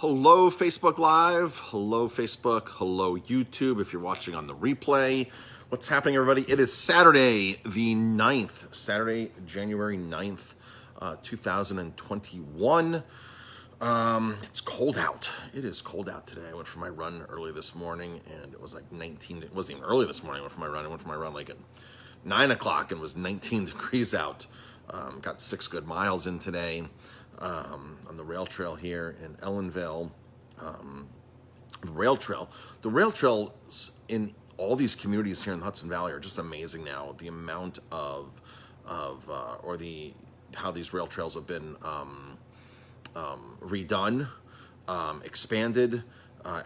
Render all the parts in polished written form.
Hello, Facebook Live. Hello, Facebook. Hello, YouTube. If you're watching on the replay, what's happening, everybody? It is Saturday, the 9th, Saturday, January 9th, 2021. It's cold out. It is cold out today. I went for my run early this morning, and it was like 19. It wasn't even early this morning. I went for my run. I went for my run like at 9 o'clock, and it was 19 degrees out. Got 6 good miles in today. On the rail trail here in Ellenville. The rail trails in all these communities here in the Hudson Valley are just amazing now. The amount of how these rail trails have been redone, expanded.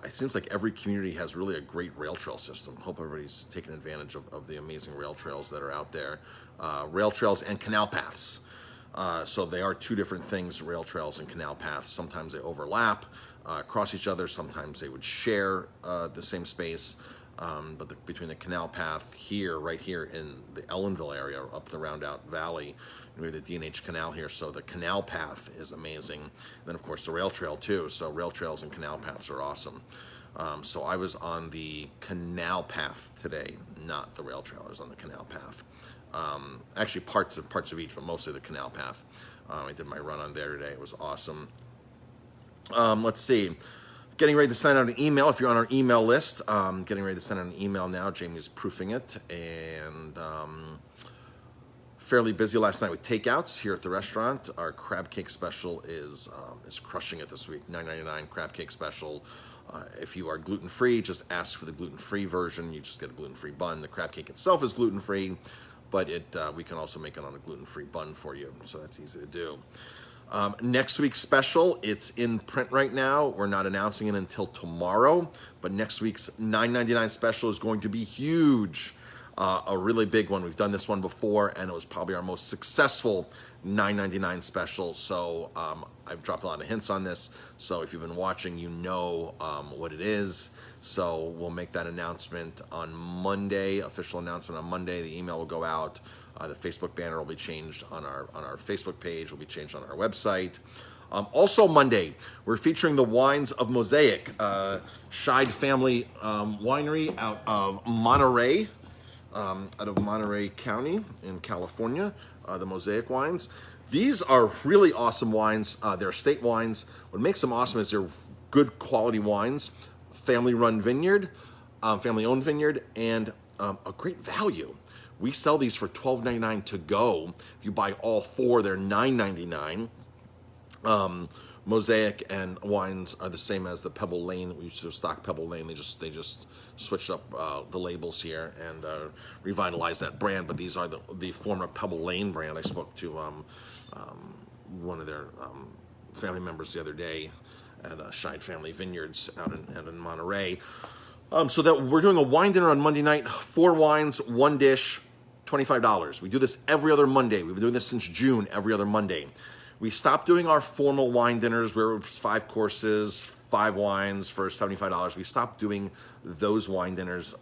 It seems like every community has really a great rail trail system. Hope everybody's taking advantage of the amazing rail trails that are out there. Rail trails and canal paths. So they are two different things, rail trails and canal paths. Sometimes they overlap, cross each other. Sometimes they would share the same space. But between the canal path here, right here in the Ellenville area, up the Roundout Valley, we have the D&H Canal here. So the canal path is amazing. And then, of course, the rail trail, too. So rail trails and canal paths are awesome. So I was on the canal path today, not the rail trail. I was on the canal path. Actually parts of each, but mostly the canal path. I did my run on there today. It was awesome. Let's see. Getting ready to send out an email. If you're on our email list, getting ready to send out an email now. Jamie's proofing it. And fairly busy last night with takeouts here at the restaurant. Our crab cake special is crushing it this week. $9.99 crab cake special. If you are gluten-free, just ask for the gluten-free version. You just get a gluten-free bun. The crab cake itself is gluten-free, but we can also make it on a gluten-free bun for you, so that's easy to do. Next week's special, it's in print right now. We're not announcing it until tomorrow, but next week's $9.99 special is going to be huge. A really big one. We've done this one before, and it was probably our most successful $9.99 special. So I've dropped a lot of hints on this. So if you've been watching, you know what it is. So we'll make that announcement on Monday, official announcement on Monday. The email will go out. The Facebook banner will be changed on our Facebook page. Will be changed on our website. Also Monday, we're featuring the wines of Mosaic, Scheid Family Winery out of Monterey. Out of Monterey County in California, the Mosaic wines. These are really awesome wines. They're estate wines. What makes them awesome is they're good quality wines, family-run vineyard, family-owned vineyard, and a great value. We sell these for $12.99 to go. If you buy all 4, they're $9.99. Mosaic and wines are the same as the Pebble Lane. We used to stock Pebble Lane. They just switched up the labels here and revitalized that brand. But these are the former Pebble Lane brand. I spoke to one of their family members the other day at Scheid Family Vineyards out in Monterey. So that we're doing a wine dinner on Monday night. 4 wines, 1 dish, $25. We do this every other Monday. We've been doing this since June, every other Monday. We stopped doing our formal wine dinners where it was 5 courses, 5 wines for $75. We stopped doing those wine dinners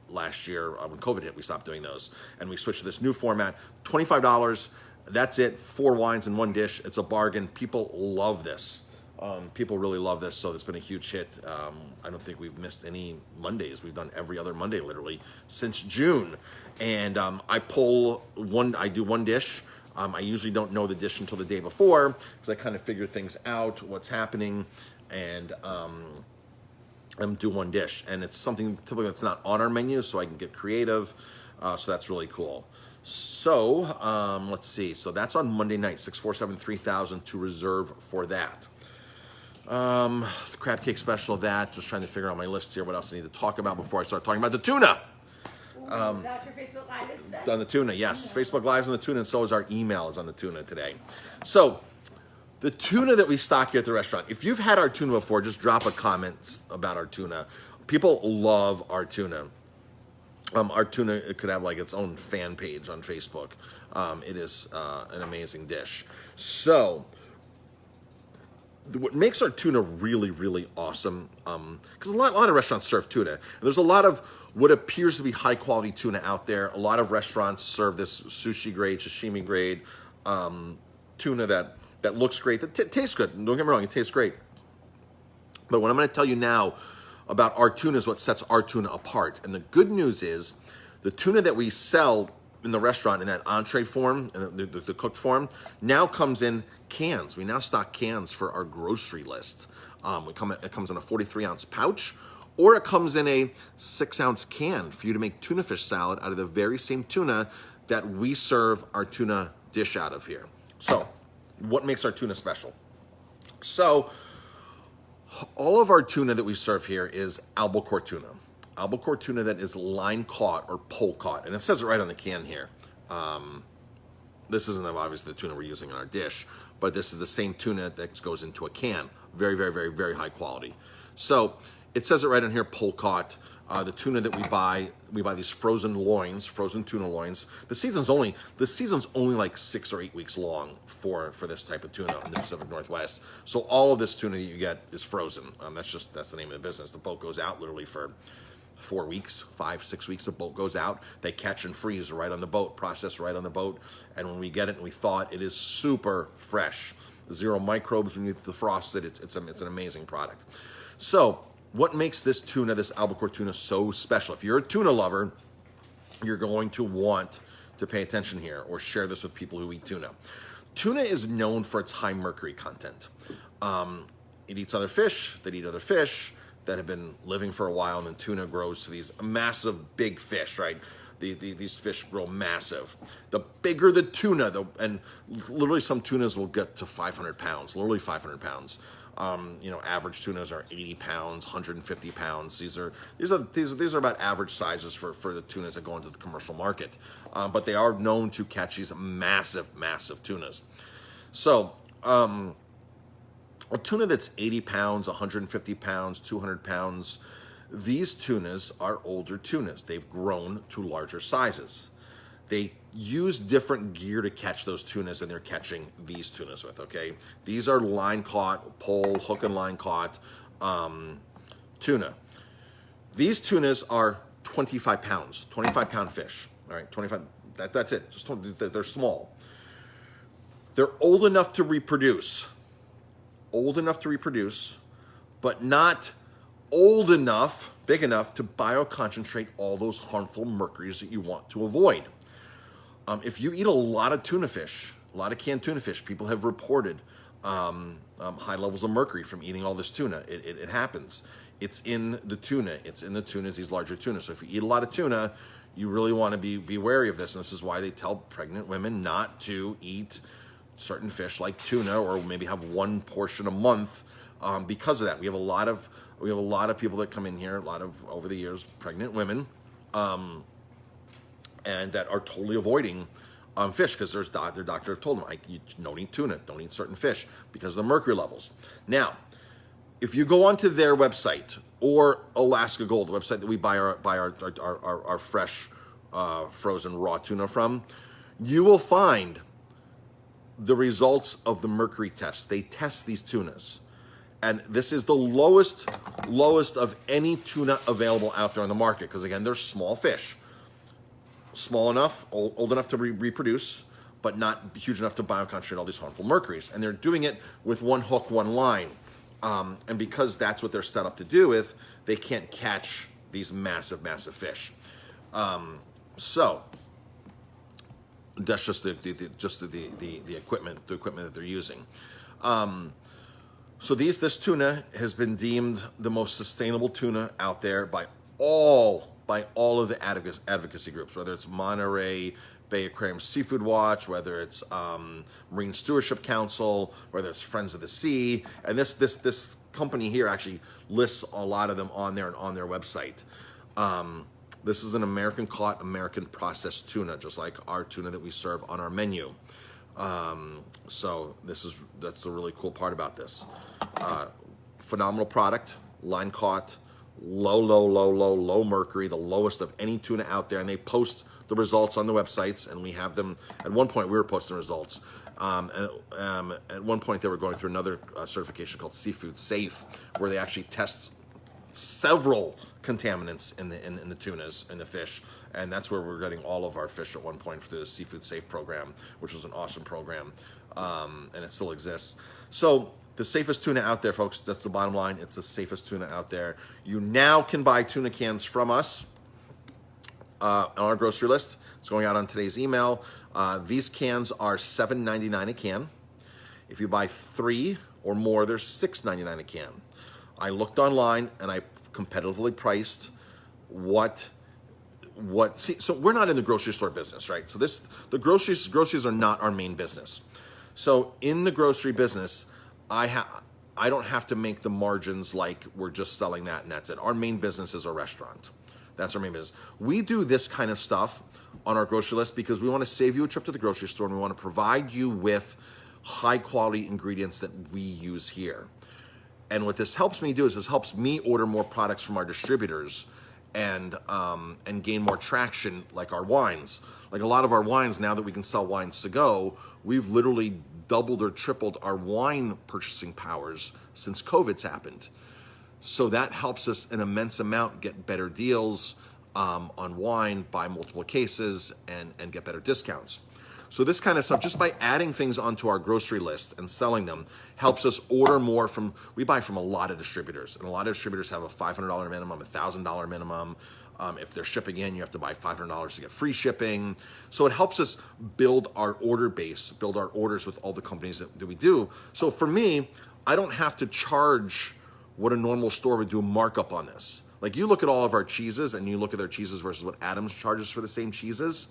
last year when COVID hit. We stopped doing those. And we switched to this new format, $25. That's it, 4 wines and 1 dish. It's a bargain. People love this. People really love this, so it's been a huge hit. I don't think we've missed any Mondays. We've done every other Monday, literally, since June. And I do 1 dish. I usually don't know the dish until the day before because I kind of figure things out, what's happening, and do 1 dish. And it's something typically that's not on our menu, so I can get creative. So that's really cool. So let's see. So that's on Monday night, 647-3000 to reserve for that. The crab cake special, that. Just trying to figure out my list here, what else I need to talk about before I start talking about the tuna. Is that your Facebook Live is today? On the tuna, yes. Facebook Live's on the tuna, and so is our email is on the tuna today. So, the tuna that we stock here at the restaurant, if you've had our tuna before, just drop a comment about our tuna. People love our tuna. Our tuna, it could have like its own fan page on Facebook. It is an amazing dish. So, what makes our tuna really, really awesome, because a lot of restaurants serve tuna. And there's a lot of what appears to be high quality tuna out there. A lot of restaurants serve this sushi grade, sashimi grade tuna that looks great, that tastes good. Don't get me wrong, it tastes great. But what I'm going to tell you now about our tuna is what sets our tuna apart. And the good news is the tuna that we sell in the restaurant in that entree form, and the cooked form, now comes in cans. We now stock cans for our grocery list. It comes in a 43-ounce pouch, or it comes in a 6-ounce can for you to make tuna fish salad out of the very same tuna that we serve our tuna dish out of here. So, what makes our tuna special? So, all of our tuna that we serve here is albacore tuna. Albacore tuna that is line caught or pole caught. And it says it right on the can here. This isn't obviously the tuna we're using in our dish, but this is the same tuna that goes into a can. Very, very, very, very high quality. So it says it right on here, pole caught. The tuna that we buy these frozen tuna loins. The season's only like 6 or 8 weeks long for this type of tuna in the Pacific Northwest. So all of this tuna that you get is frozen. That's the name of the business. The boat goes out literally for 4 weeks, 5, 6 weeks. The boat goes out. They catch and freeze right on the boat, process right on the boat. And when we get it and we thaw it, it is super fresh. 0 microbes when you defrost it. It's an amazing product. So what makes this tuna, this albacore tuna, so special? If you're a tuna lover, you're going to want to pay attention here or share this with people who eat tuna. Tuna is known for its high mercury content. It eats other fish that eat other fish that have been living for a while, and then tuna grows to these massive big fish, right? These fish grow massive. The bigger the tuna, and literally some tunas will get to 500 pounds, literally 500 pounds. Average tunas are 80 pounds, 150 pounds. These are about average sizes for the tunas that go into the commercial market. But they are known to catch these massive, massive tunas. So, a tuna that's 80 pounds, 150 pounds, 200 pounds, these tunas are older tunas. They've grown to larger sizes. They use different gear to catch those tunas than they're catching these tunas with, okay? These are line caught, pole, hook and line caught tuna. These tunas are 25 pounds, 25-pound fish, all right? 25, that's it, they're small. They're old enough to reproduce, but not old enough, big enough to bioconcentrate all those harmful mercuries that you want to avoid. If you eat a lot of tuna fish, a lot of canned tuna fish, people have reported high levels of mercury from eating all this tuna. It happens. It's in the tuna. It's in the tunas, these larger tunas. So if you eat a lot of tuna, you really want to be wary of this. And this is why they tell pregnant women not to eat certain fish like tuna, or maybe have one portion a month because of that. We have a lot of people that come in here, a lot of, over the years, pregnant women, and that are totally avoiding fish because their doctor have told them, you don't eat tuna, don't eat certain fish because of the mercury levels. Now, if you go onto their website, or Alaska Gold, the website that we buy our fresh frozen raw tuna from, you will find the results of the mercury tests. They test these tunas. And this is the lowest of any tuna available out there on the market. Because again, they're small fish. Small enough, old enough to reproduce, but not huge enough to bioconcentrate all these harmful mercuries. And they're doing it with one hook, one line. And because that's what they're set up to do with, they can't catch these massive, massive fish. So that's just the equipment that they're using. So this tuna has been deemed the most sustainable tuna out there by all of the advocacy groups, whether it's Monterey Bay Aquarium Seafood Watch, whether it's Marine Stewardship Council, whether it's Friends of the Sea, and this company here actually lists a lot of them on their website. This is an American caught, American processed tuna, just like our tuna that we serve on our menu. So that's the really cool part about this. Phenomenal product, line caught, low mercury, the lowest of any tuna out there, and they post the results on the websites, and we have them. At one point, we were posting results. At one point, they were going through another certification called Seafood Safe, where they actually test several contaminants in the tunas and the fish, and that's where we're getting all of our fish at one point through the Seafood Safe program, which was an awesome program. and it still exists. So the safest tuna out there, folks, that's the bottom line. It's the safest tuna out there. You now can buy tuna cans from us on our grocery list. It's going out on today's email. These cans are $7.99 a can. If you buy 3 or more, they're $6.99 a can. I looked online and I competitively priced so we're not in the grocery store business, right? So the groceries are not our main business. So in the grocery business, I don't have to make the margins like we're just selling that and that's it. Our main business is a restaurant. That's our main business. We do this kind of stuff on our grocery list because we want to save you a trip to the grocery store and we want to provide you with high quality ingredients that we use here. And what this helps me do is this helps me order more products from our distributors and gain more traction, like our wines. Like a lot of our wines, now that we can sell wines to go, we've literally doubled or tripled our wine purchasing powers since COVID's happened. So that helps us an immense amount get better deals on wine, buy multiple cases, and get better discounts. So this kind of stuff, just by adding things onto our grocery list and selling them, helps us order more we buy from a lot of distributors. And a lot of distributors have a $500 minimum, a $1,000 minimum. If they're shipping in, you have to buy $500 to get free shipping. So it helps us build our order base, build our orders with all the companies that we do. So for me, I don't have to charge what a normal store would do a markup on this. Like you look at all of our cheeses and you look at their cheeses versus what Adams charges for the same cheeses,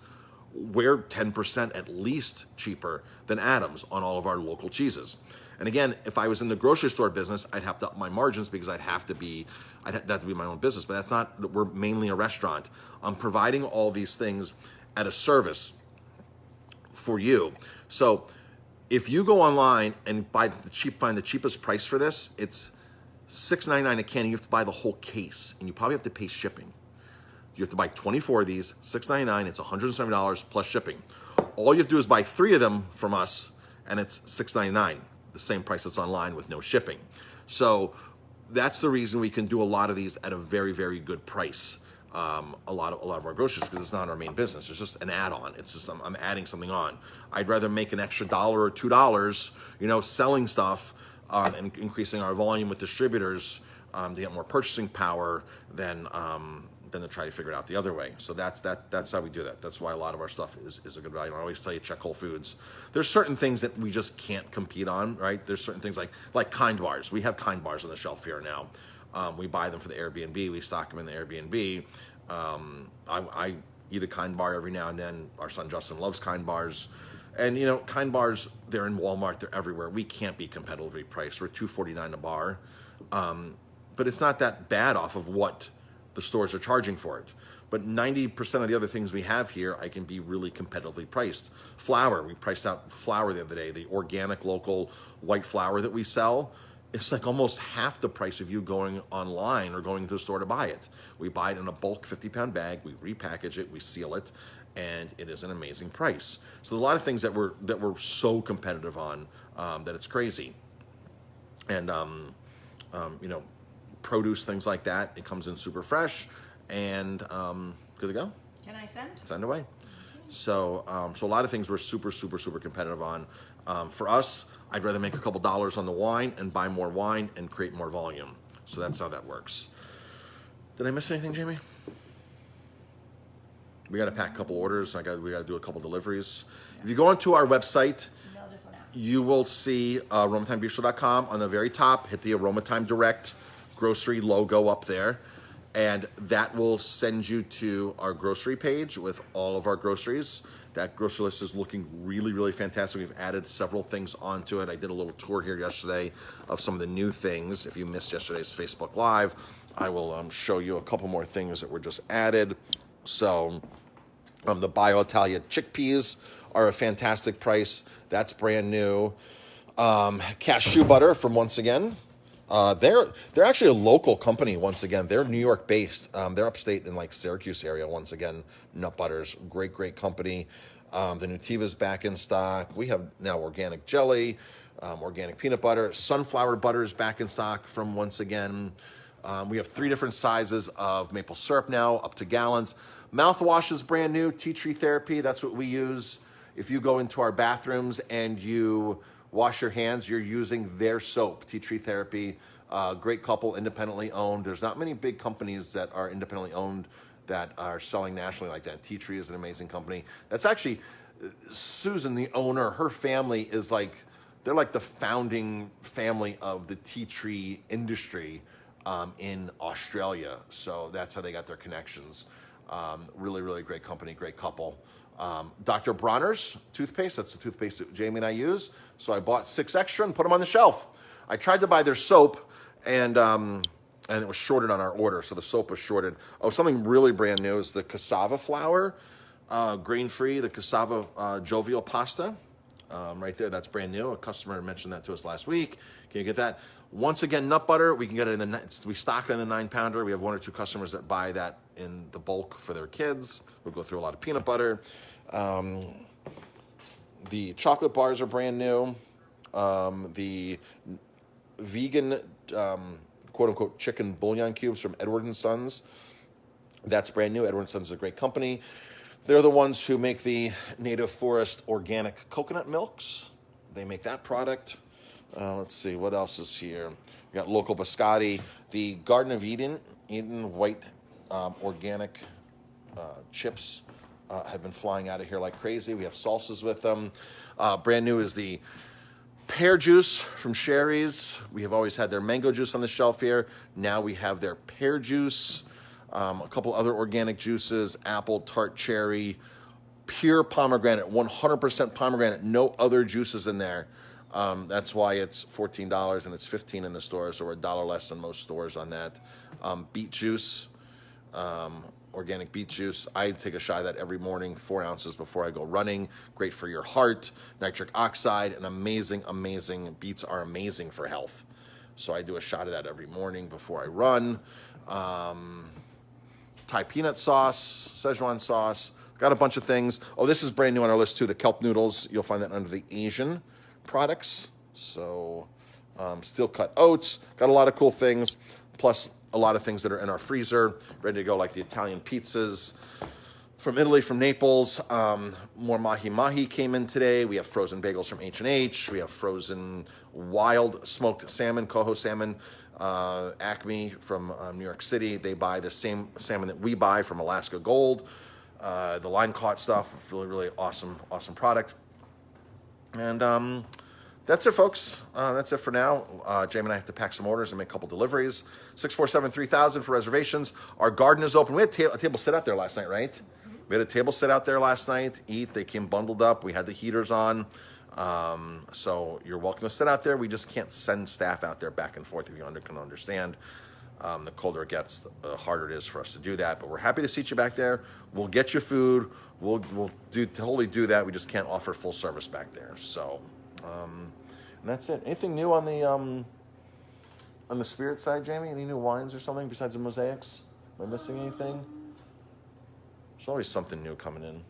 we're 10% at least cheaper than Adams on all of our local cheeses. And again, if I was in the grocery store business, I'd have to up my margins because I'd have to be my own business. But that's not, we're mainly a restaurant. I'm providing all these things at a service for you. So if you go online and find the cheapest price for this, it's $6.99 a can, and you have to buy the whole case, and you probably have to pay shipping. You have to buy 24 of these, $6.99, it's $170 plus shipping. All you have to do is buy 3 of them from us, and it's $6.99, the same price that's online with no shipping. So that's the reason we can do a lot of these at a very, very good price. A lot of our groceries, because it's not our main business. It's just an add-on. It's just I'm adding something on. I'd rather make an extra $1 or $2, selling stuff and increasing our volume with distributors to get more purchasing power than to try to figure it out the other way. So that's how we do that. That's why a lot of our stuff is a good value. I always tell you, check Whole Foods. There's certain things that we just can't compete on, right? There's certain things like Kind bars. We have Kind bars on the shelf here now. We buy them for the Airbnb. We stock them in the Airbnb. I eat a Kind bar every now and then. Our son Justin loves Kind bars. And Kind bars, they're in Walmart, they're everywhere. We can't be competitively priced. We're $2.49 a bar. But it's not that bad off of what the stores are charging for it. But 90% of the other things we have here, I can be really competitively priced. Flour, we priced out flour the other day. The organic local white flour that we sell, it's like almost half the price of you going online or going to the store to buy it. We buy it in a bulk 50-pound bag, we repackage it, we seal it, and it is an amazing price. So there's a lot of things that we're so competitive on that it's crazy. And produce, things like that, it comes in super fresh and good to go. Can I send? Send away. Okay. So a lot of things we're super, super, super competitive on. For us, I'd rather make a couple dollars on the wine and buy more wine and create more volume. So that's how that works. Did I miss anything, Jamie? We got to pack a couple orders. We got to do a couple deliveries. Yeah. If you go onto our website, you will see aromatimebistro.com on the very top. Hit the Aromatime Direct grocery logo up there, and that will send you to our grocery page with all of our groceries. That grocery list is looking really, really fantastic. We've added several things onto it. I did a little tour here yesterday of some of the new things. If you missed yesterday's Facebook Live, I will show you a couple more things that were just added. So the Bio Italia chickpeas are a fantastic price. That's brand new. Cashew butter from Once Again. They're actually a local company once again. They're New York based. They're upstate in like Syracuse area once again. Nut Butters, great company. The Nutiva's back in stock. We have now organic jelly, organic peanut butter. Sunflower butter is back in stock from Once Again. We have 3 different sizes of maple syrup now, up to gallons. Mouthwash is brand new. Tea tree therapy, that's what we use. if you go into our bathrooms and you wash your hands, you're using their soap, Tea Tree Therapy. Great couple, independently owned. There's not many big companies that are independently owned that are selling nationally like that. Tea Tree is an amazing company. That's actually Susan, the owner, her family is like, they're like the founding family of the tea tree industry in Australia. So that's how they got their connections. Really, really great company, great couple. Dr. Bronner's toothpaste, that's the toothpaste that Jamie and I use. So I bought 6 extra and put them on the shelf. I tried to buy their soap and it was shorted on our order, so the soap was shorted. Oh, something really brand new is the cassava flour, grain-free, the cassava jovial pasta. Right there, that's brand new. A customer mentioned that to us last week. Can you get that? Once again, nut butter, we can get it we stock it in a 9-pounder. We have 1 or 2 customers that buy that in the bulk for their kids. We'll go through a lot of peanut butter. The chocolate bars are brand new. The vegan, quote-unquote, chicken bouillon cubes from Edward & Sons. That's brand new. Edward & Sons is a great company. They're the ones who make the Native Forest organic coconut milks. They make that product. Let's see, what else is here? We got local biscotti. The Garden of Eden white organic chips have been flying out of here like crazy. We have salsas with them. Brand new is the pear juice from Sherry's. We have always had their mango juice on the shelf here. Now we have their pear juice. A couple other organic juices, apple, tart, cherry, pure pomegranate, 100% pomegranate, no other juices in there. That's why it's $14 and it's $15 in the stores, so we're $1 less than most stores on that. Beet juice, organic beet juice. I take a shot of that every morning, 4 ounces before I go running. Great for your heart. Nitric oxide, and amazing, amazing. Beets are amazing for health. So I do a shot of that every morning before I run. Thai peanut sauce, Szechuan sauce, got a bunch of things. Oh, this is brand new on our list too, the kelp noodles. You'll find that under the Asian products. So steel cut oats, got a lot of cool things, plus a lot of things that are in our freezer, ready to go, like the Italian pizzas from Italy, from Naples. More mahi-mahi came in today. We have frozen bagels from H&H. We have frozen wild smoked salmon, coho salmon. Acme from New York City, they buy the same salmon that we buy from Alaska Gold. The line caught stuff, really, really awesome product. And that's it, folks. That's it for now. Jamie and I have to pack some orders and make a couple deliveries. 647-3000 for reservations. Our garden is open. We had a table sit out there last night, right? We had a table sit out there last night, eat. They came bundled up. We had the heaters on. So you're welcome to sit out there. We just can't send staff out there back and forth, if you can understand. The colder it gets, the harder it is for us to do that. But we're happy to seat you back there. We'll get you food. We'll totally do that. We just can't offer full service back there. So, and that's it. Anything new on the spirit side, Jamie? Any new wines or something besides the mosaics? Am I missing anything? There's always something new coming in.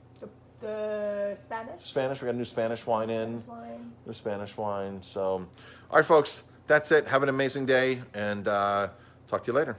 The Spanish? Spanish, we got a new Spanish wine in. Wine. New Spanish wine. So, all right, folks, that's it. Have an amazing day, and talk to you later.